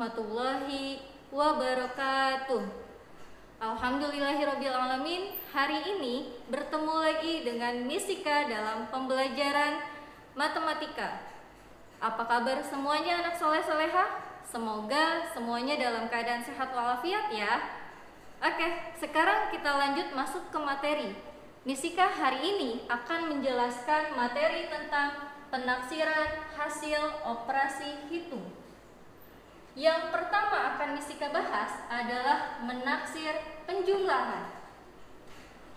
warahmatullahi wabarakatuh. Alhamdulillahirabbil alamin. Hari ini bertemu lagi dengan Misika dalam pembelajaran matematika. Apa kabar semuanya anak soleh-soleha? Semoga semuanya dalam keadaan sehat walafiat ya. Oke, sekarang kita lanjut masuk ke materi. Misika hari ini akan menjelaskan materi tentang penaksiran hasil operasi hitung. Yang pertama akan Misika bahas adalah menaksir penjumlahan.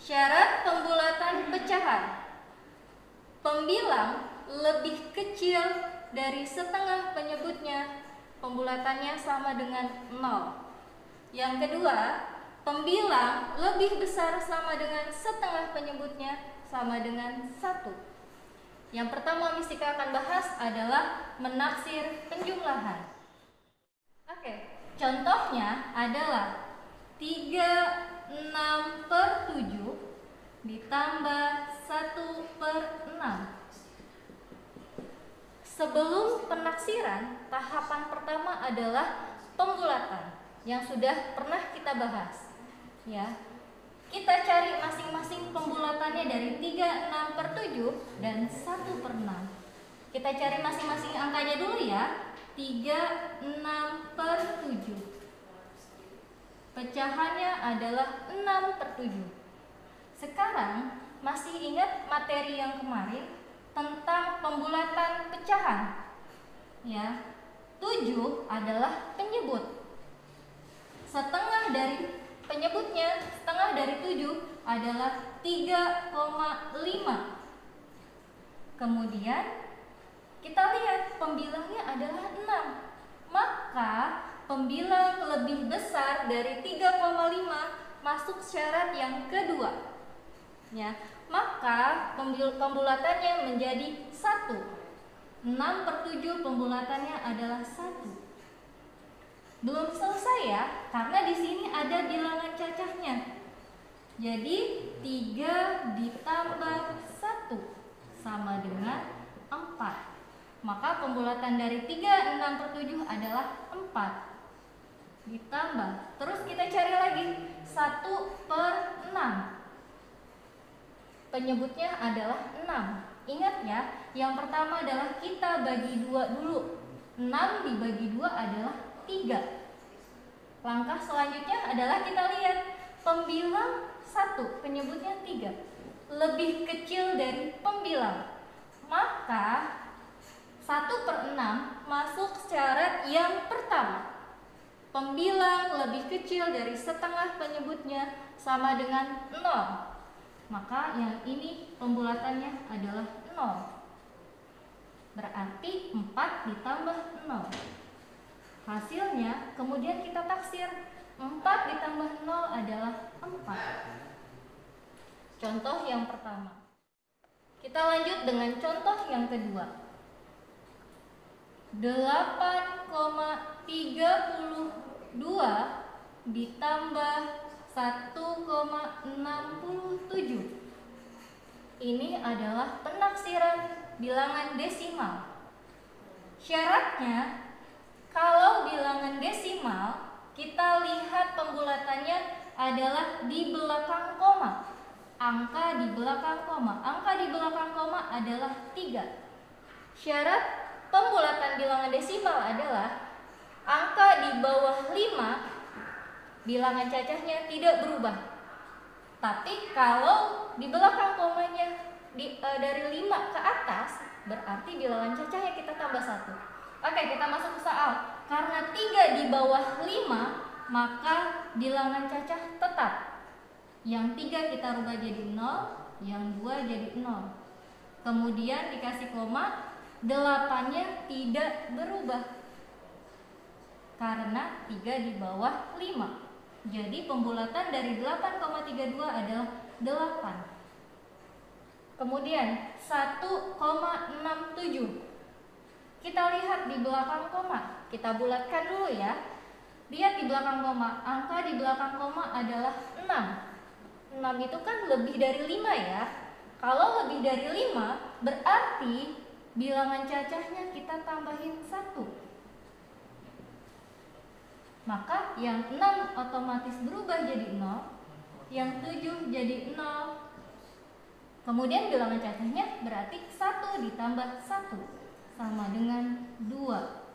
Syarat pembulatan pecahan. Pembilang lebih kecil dari setengah penyebutnya, pembulatannya sama dengan 0. Yang kedua, pembilang lebih besar sama dengan setengah penyebutnya sama dengan 1. Yang pertama Misika akan bahas adalah menaksir penjumlahan. Oke, contohnya adalah 36/7 ditambah 1/6. Sebelum penaksiran, tahapan pertama adalah pembulatan yang sudah pernah kita bahas. Ya, kita cari masing-masing pembulatannya dari 36/7 dan 1/6. Kita cari masing-masing angkanya dulu ya. 36/7. Pecahannya adalah 6/7. Sekarang masih ingat materi yang kemarin tentang pembulatan pecahan? Ya. 7 adalah penyebut. Setengah dari penyebutnya, setengah dari 7 adalah 3,5. Kemudian kita lihat pembilangnya adalah 6. Maka pembilang lebih besar dari 3,5 masuk syarat yang kedua. Ya, maka pembulatannya menjadi 1. 6/7 pembulatannya adalah 1. Belum selesai ya, karena di sini ada bilangan cacahnya. Jadi 3 ditambah 1 sama dengan 4. Maka pembulatan dari 36/7 adalah 4. Ditambah, terus kita cari lagi 1/6. Penyebutnya adalah 6. Ingat ya, yang pertama adalah kita bagi 2 dulu. 6 dibagi 2 adalah 3. Langkah selanjutnya adalah kita lihat pembilang 1, penyebutnya 3. Lebih kecil dari pembilang. Maka 1/6 masuk syarat yang pertama. Pembilang lebih kecil dari setengah penyebutnya sama dengan 0. Maka yang ini pembulatannya adalah 0. Berarti 4 ditambah 0. Hasilnya kemudian kita taksir. 4 ditambah 0 adalah 4. Contoh yang pertama. Kita lanjut dengan contoh yang kedua. 8,32 ditambah 1,67. Ini adalah penaksiran bilangan desimal. Syaratnya, kalau bilangan desimal, kita lihat pembulatannya adalah di belakang koma. Angka di belakang koma. Angka di belakang koma adalah 3. Syarat pembulatan bilangan desimal adalah angka di bawah 5, bilangan cacahnya tidak berubah. Tapi kalau di belakang komanya dari 5 ke atas, berarti bilangan cacahnya kita tambah 1. Oke, kita masuk ke soal. Karena 3 di bawah 5, maka bilangan cacah tetap. Yang 3 kita rubah jadi 0, yang 2 jadi 0. Kemudian dikasih koma, 8-nya tidak berubah karena 3 di bawah 5. Jadi pembulatan dari 8,32 adalah 8. Kemudian 1,67. Kita lihat di belakang koma. Kita bulatkan dulu ya. Lihat di belakang koma. Angka di belakang koma adalah 6. 6 itu kan lebih dari 5 ya. Kalau lebih dari 5 berarti bilangan cacahnya kita tambahin 1. maka yang 6 otomatis berubah jadi 0, yang 7 jadi 0. Kemudian bilangan cacahnya berarti 1 ditambah 1 sama dengan 2.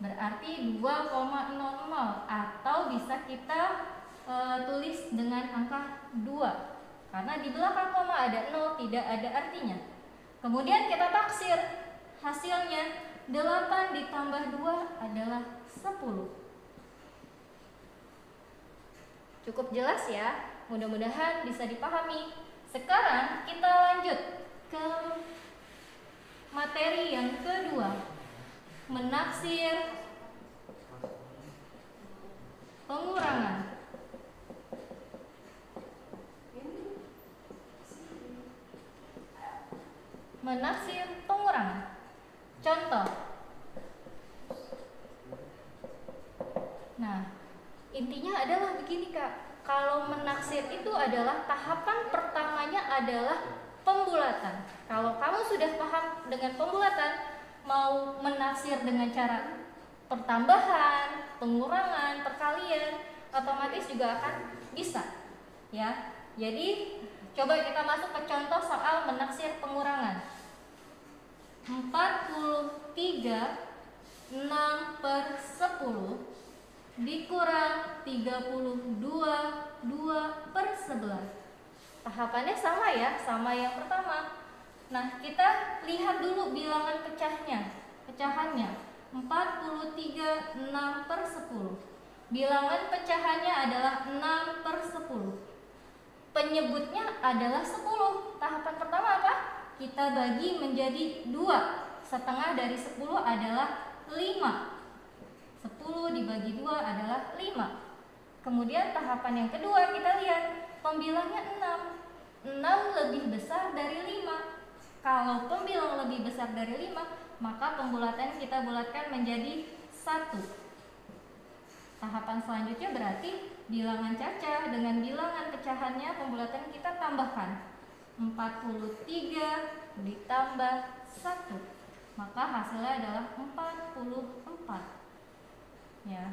Berarti 2,00, atau bisa kita tulis dengan angka 2. Karena di belakang koma ada 0, tidak ada artinya. Kemudian kita taksir hasilnya, 8 ditambah 2 adalah 10. Cukup jelas ya? Mudah-mudahan bisa dipahami. Sekarang kita lanjut ke materi yang kedua, menaksir pengurangan. Menaksir pengurangan. Contoh. Nah, intinya adalah begini Kak. Kalau menaksir itu adalah tahapan pertamanya adalah pembulatan. Kalau kamu sudah paham dengan pembulatan, mau menaksir dengan cara pertambahan, pengurangan, perkalian, otomatis juga akan bisa. Ya. Jadi, coba kita masuk ke contoh soal menaksir pengurangan. 43 6/10 dikurang 32 2/11. Tahapannya sama ya, sama yang pertama. Nah, kita lihat dulu bilangan pecahannya 43 6/10. Bilangan pecahannya adalah 6/10. Penyebutnya adalah 10. Tahapan pertama apa? Kita bagi menjadi 2. Setengah dari 10 adalah 5. 10 dibagi 2 adalah 5. Kemudian tahapan yang kedua kita lihat, pembilangnya 6. 6 lebih besar dari 5. Kalau pembilang lebih besar dari 5, maka pembulatan kita bulatkan menjadi 1. Tahapan selanjutnya berarti bilangan cacah dengan bilangan pecahannya pembulatan kita tambahkan. 43 ditambah 1, maka hasilnya adalah 44. Ya.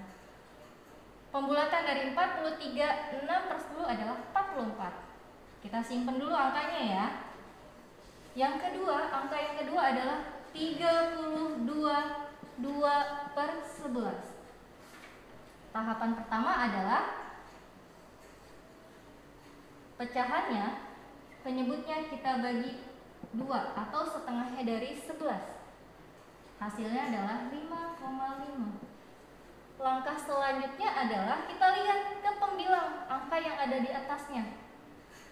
Pembulatan dari 43 6/10 adalah 44. Kita simpan dulu angkanya ya. Yang kedua, angka yang kedua adalah 32 2/11. Tahapan pertama adalah pecahannya, penyebutnya kita bagi 2 atau setengahnya dari 11. Hasilnya adalah 5,5. Langkah selanjutnya adalah kita lihat ke pembilang angka yang ada di atasnya.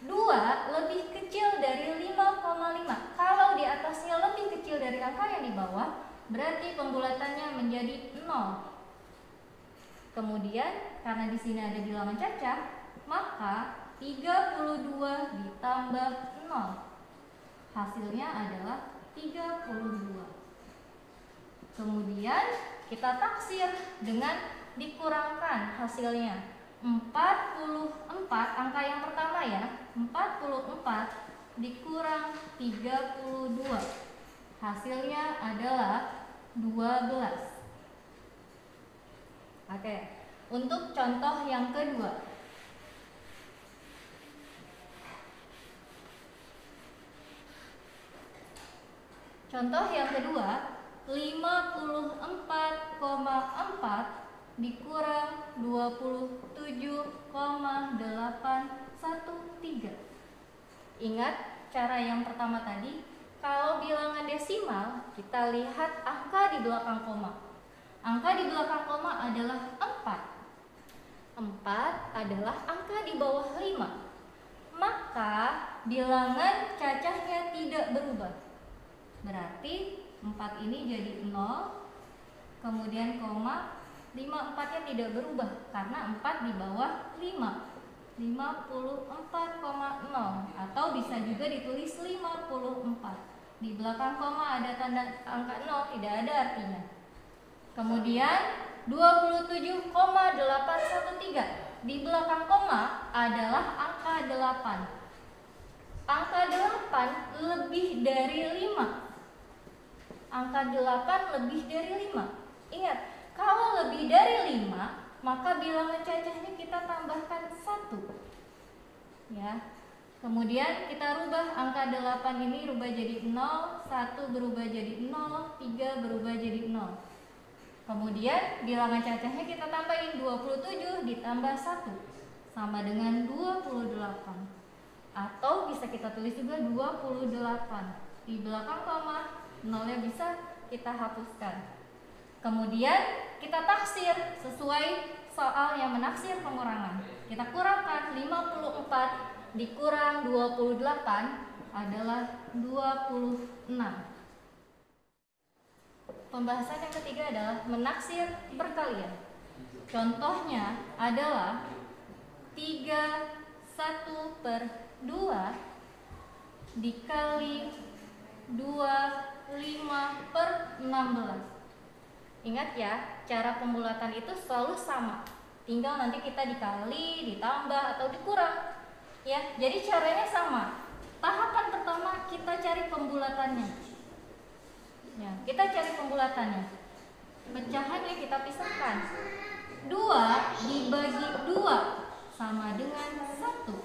2 lebih kecil dari 5,5. Kalau di atasnya lebih kecil dari angka yang di bawah, berarti pembulatannya menjadi 0. Kemudian karena di sini ada bilangan cacah, maka 32 ditambah 0. Hasilnya adalah 32. Kemudian kita taksir dengan dikurangkan hasilnya. 44, angka yang pertama ya, 44 dikurang 32. Hasilnya adalah 12. Oke, untuk contoh yang kedua. Contoh yang kedua, 54,4 dikurang 27,813. Ingat cara yang pertama tadi, kalau bilangan desimal kita lihat angka di belakang koma. Angka di belakang koma adalah 4. 4 adalah angka di bawah 5. Maka bilangan cacahnya tidak berubah. Berarti 4 ini jadi 0, kemudian koma, 54-nya tidak berubah karena 4 di bawah 5. 54,0 atau bisa juga ditulis 54. Di belakang koma ada tanda angka 0, tidak ada artinya. Kemudian 27,813. Di belakang koma adalah angka 8. Angka 8 lebih dari 5. Angka 8 lebih dari 5. Ingat, kalau lebih dari 5, maka bilangan cacahnya kita tambahkan 1. Ya. Kemudian kita rubah angka 8 ini rubah jadi 0, 1 berubah jadi 0, 3 berubah jadi 0. Kemudian bilangan cacahnya kita tambahin 27 ditambah 1 sama dengan 28. Atau bisa kita tulis juga 28. Di belakang koma, nolnya bisa kita hapuskan. Kemudian kita taksir sesuai soal yang menaksir pengurangan. Kita kurangkan 54 dikurang 28 adalah 26. Pembahasan yang ketiga adalah menaksir perkalian. Contohnya adalah 31/2 dikali 25/16. Ingat ya, cara pembulatan itu selalu sama. Tinggal nanti kita dikali, ditambah, atau dikurang. Ya, jadi caranya sama. Tahapan pertama kita cari pembulatannya. Ya, kita cari pembulatannya. Pecahannya kita pisahkan. 2 dibagi 2 sama dengan 1.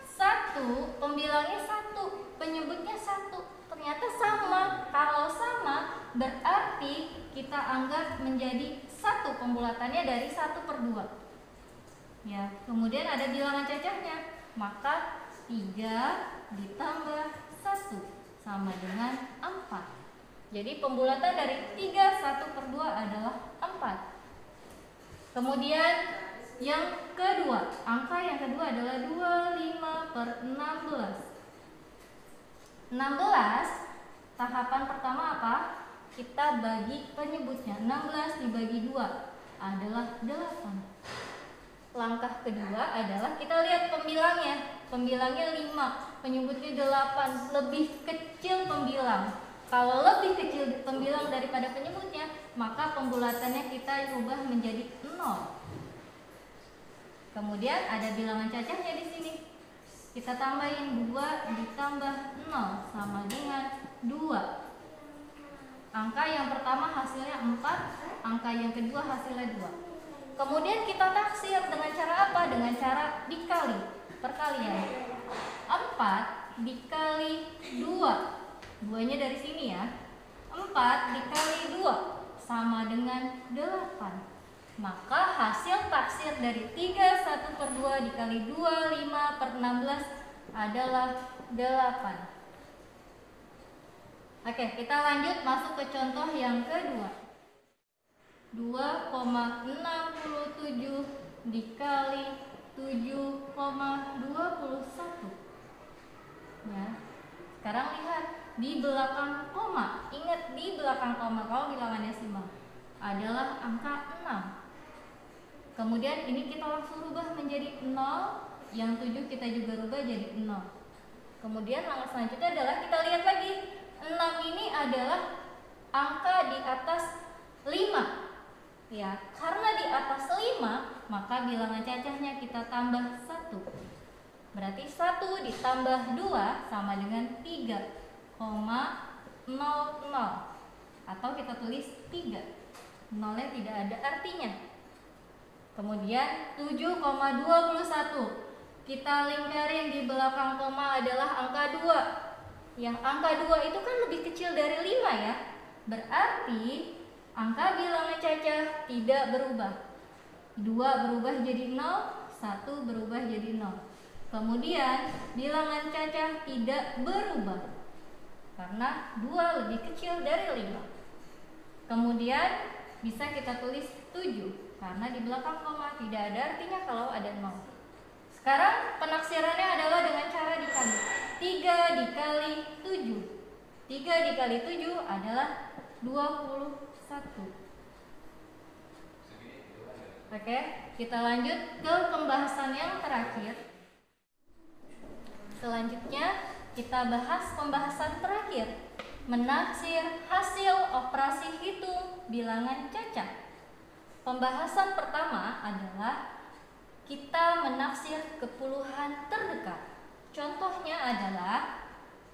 1 pembilangnya 1, penyebutnya 1. Ternyata sama. Kalau sama berarti kita anggap menjadi 1 pembulatannya dari 1/2. Ya, kemudian ada bilangan cacahnya, maka 3 ditambah 1 sama dengan 4. Jadi pembulatan dari 3 1/2 adalah 4. Kemudian yang kedua, angka yang kedua adalah 25/16. 16, tahapan pertama apa? Kita bagi penyebutnya. 16 dibagi 2 adalah 8. Langkah kedua adalah kita lihat pembilangnya. Pembilangnya 5, penyebutnya 8, lebih kecil pembilang. Kalau lebih kecil pembilang daripada penyebutnya, maka pembulatannya kita ubah menjadi 0. Kemudian ada bilangan cacahnya di sini. Kita tambahin 2 ditambah 0 sama dengan 2. Angka yang pertama hasilnya 4, angka yang kedua hasilnya 2. Kemudian kita taksir dengan cara apa? Dengan cara dikali, perkalian. 4 dikali 2. 2-nya dari sini ya. 4 dikali 2 sama dengan 8. Maka hasil taksir dari 31/2 dikali 25/16 adalah 8. Oke, kita lanjut masuk ke contoh yang kedua. 2,67 dikali 7,21. Ya. Sekarang lihat di belakang koma. Ingat, di belakang koma kalau bilangan desimal adalah angka 6. Kemudian ini kita langsung rubah menjadi 0, yang 7 kita juga rubah jadi 0. Kemudian langkah selanjutnya adalah kita lihat lagi. 6 ini adalah angka di atas 5. Ya, karena di atas 5, maka bilangan cacahnya kita tambah 1. Berarti 1 ditambah 2 sama dengan 3,00. Atau kita tulis 3. 0-nya tidak ada artinya. Kemudian 7,21 kita lingkarin di belakang koma adalah angka 2. Yang angka 2 itu kan lebih kecil dari 5 ya. Berarti angka bilangan cacah tidak berubah. 2 berubah jadi 0, 1 berubah jadi 0. Kemudian bilangan cacah tidak berubah karena 2 lebih kecil dari 5. Kemudian bisa kita tulis 7 karena di belakang koma tidak ada artinya kalau ada 0. Sekarang penaksirannya adalah dengan cara dikali. 3 dikali 7. 3 dikali 7 adalah 21. Oke, kita lanjut ke pembahasan yang terakhir. Selanjutnya kita bahas pembahasan terakhir, menaksir hasil operasi hitung bilangan cacah. Pembahasan pertama adalah kita menaksir kepuluhan terdekat. Contohnya adalah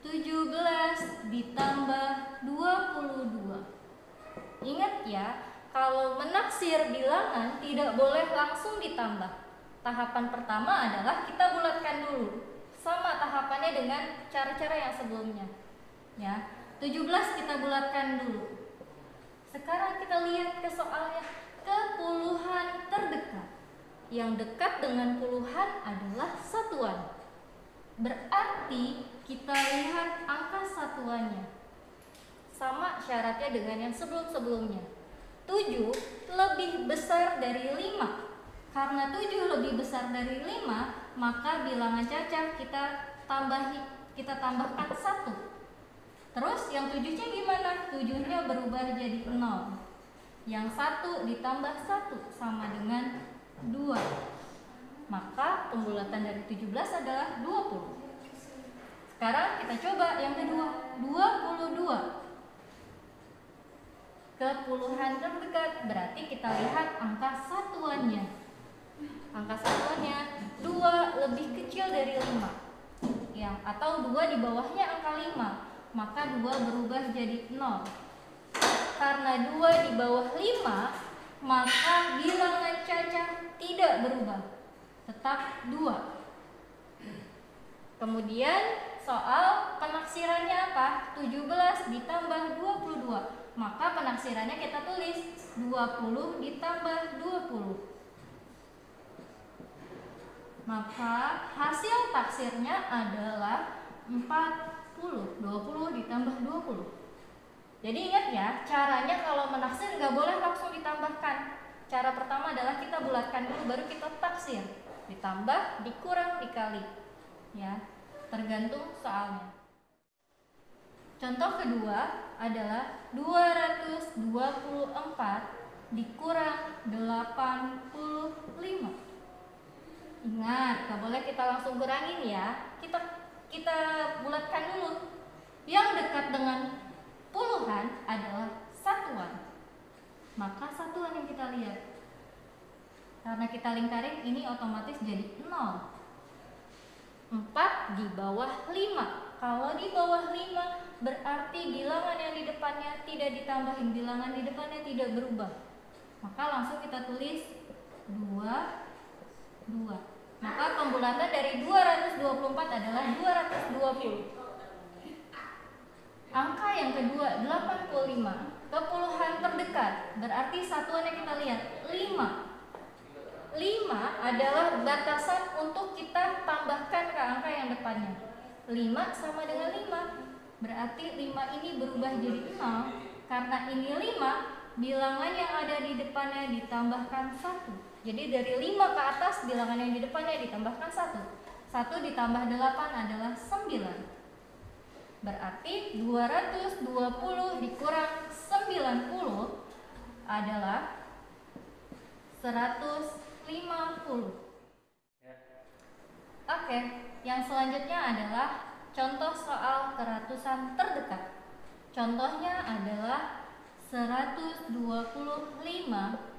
17 ditambah 22. Ingat ya, kalau menaksir bilangan tidak boleh langsung ditambah. Tahapan pertama adalah kita bulatkan dulu. Sama tahapannya dengan cara-cara yang sebelumnya. Ya, 17 kita bulatkan dulu. Sekarang kita lihat ke soalnya, ke puluhan terdekat. Yang dekat dengan puluhan adalah satuan. Berarti kita lihat angka satuannya. Sama syaratnya dengan yang sebelum-sebelumnya. 7 lebih besar dari 5. Karena 7 lebih besar dari 5, maka bilangan cacah kita tambahkan 1. Terus yang 7-nya gimana? 7-nya berubah jadi 0. Yang 1 ditambah 1 sama dengan 2. Maka pembulatan dari 17 adalah 20. Sekarang kita coba yang kedua, 22. Ke puluhan terdekat, berarti kita lihat angka satuannya. Angka satuannya 2 lebih kecil dari 5. Atau 2 di bawahnya angka 5. Maka 2 berubah jadi 0. Karena 2 di bawah 5, maka bilangan cacah tidak berubah, tetap 2. Kemudian soal penaksirannya apa? 17 ditambah 22. Maka penaksirannya kita tulis 20 ditambah 20. Maka hasil taksirnya adalah 40. 20 ditambah 20. Jadi ingat ya, caranya kalau menaksir nggak boleh langsung ditambahkan. Cara pertama adalah kita bulatkan dulu, baru kita taksir. Ditambah, dikurang, dikali. Ya, tergantung soalnya. Contoh kedua adalah 224 dikurang 85. Ingat, nggak boleh kita langsung kurangin ya. Kita bulatkan dulu. Yang dekat dengan puluhan adalah satuan. Maka satuan yang kita lihat. Karena kita lingkarin, ini otomatis jadi 0. 4 di bawah 5. Kalau di bawah 5 berarti bilangan yang di depannya tidak ditambahin, bilangan di depannya tidak berubah. Maka langsung kita tulis 2. Maka pembulatan dari 224 adalah 220. Angka yang kedua 85. Ke puluhan terdekat, berarti satuan yang kita lihat 5. 5 adalah batasan untuk kita tambahkan ke angka yang depannya. 5 sama dengan 5. Berarti 5 ini berubah jadi 0. Karena ini 5, bilangan yang ada di depannya ditambahkan 1. Jadi dari 5 ke atas bilangan yang di depannya ditambahkan 1. 1 ditambah 8 adalah 9. Berarti 220 dikurang 90 adalah 150. Oke, yang selanjutnya adalah contoh soal keratusan terdekat. Contohnya adalah 125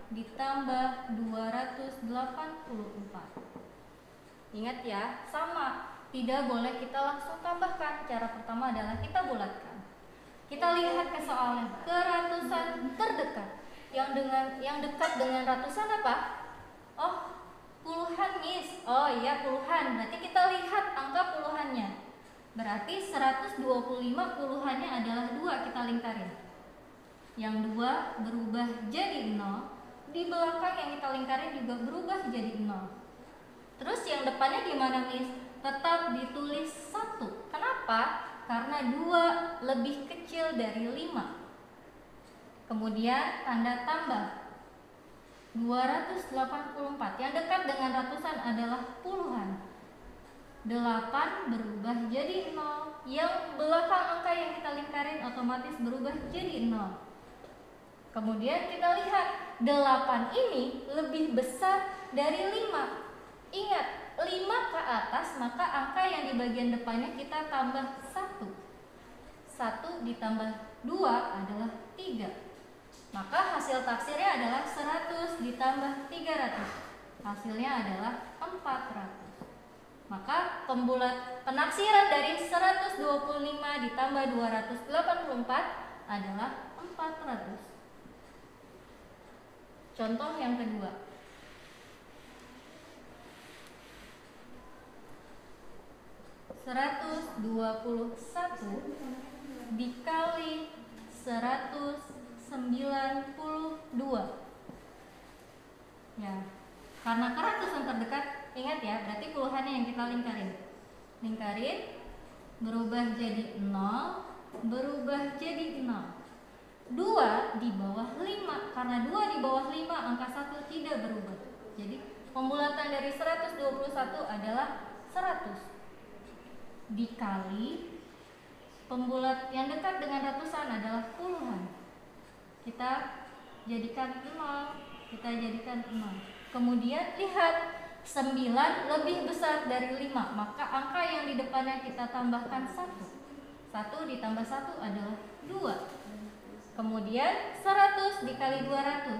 ditambah 284. Ingat ya, sama. Tidak boleh kita langsung tambahkan. Cara pertama adalah kita bulatkan. Kita lihat ke soalnya. Keratusan terdekat. Yang dekat dengan ratusan apa? Oh, puluhan, Miss. Oh iya, puluhan. Berarti kita lihat angka puluhannya. Berarti 125 puluhannya adalah 2, kita lingkarin. Yang 2 berubah jadi 0. Di belakang yang kita lingkarin juga berubah jadi 0. Terus yang depannya gimana, Miss? Tetap ditulis 1. Kenapa? Karena 2 lebih kecil dari 5. Kemudian tanda tambah 284. Yang dekat dengan ratusan adalah puluhan. 8 berubah jadi 0. Yang belakang angka yang kita lingkarin otomatis berubah jadi 0. Kemudian kita lihat 8 ini lebih besar dari 5. Ingat, 5 ke atas, maka angka yang di bagian depannya kita tambah 1. 1 ditambah 2 adalah 3. Maka hasil taksirnya adalah 100 ditambah 300. Hasilnya adalah 400. Maka penaksiran dari 125 ditambah 284 adalah 400. Contoh yang kedua. (121 dikali 192). Ya, karena ke ratusan terdekat, ingat ya, berarti puluhannya yang kita lingkarin. Berubah jadi 0, berubah jadi 0. 2 di bawah 5, karena 2 di bawah 5 angka 1 tidak berubah. Jadi pembulatan dari 121 adalah 100 dikali pembulat yang dekat dengan ratusan adalah puluhan. Kita jadikan 0. Kemudian lihat 9 lebih besar dari 5, maka angka yang di depannya kita tambahkan 1. 1 ditambah 1 adalah 2. Kemudian 100 dikali 200.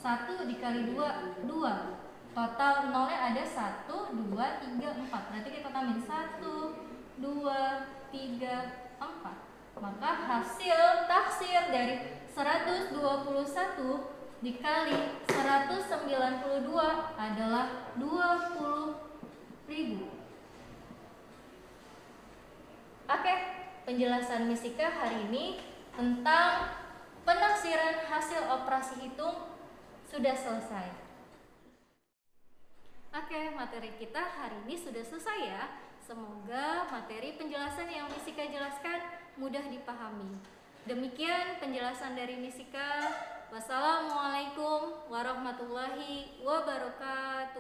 1 dikali 2, 2. Total nolnya ada 1, 2, 3, 4. Berarti kita tambahin 1, 2, 3, 4. Maka hasil taksir dari 121 dikali 192 adalah 20.000. Oke, penjelasan Misika hari ini tentang penaksiran hasil operasi hitung sudah selesai. Oke, materi kita hari ini sudah selesai ya. Semoga materi penjelasan yang Misika jelaskan mudah dipahami. Demikian penjelasan dari Misika. Wassalamualaikum warahmatullahi wabarakatuh.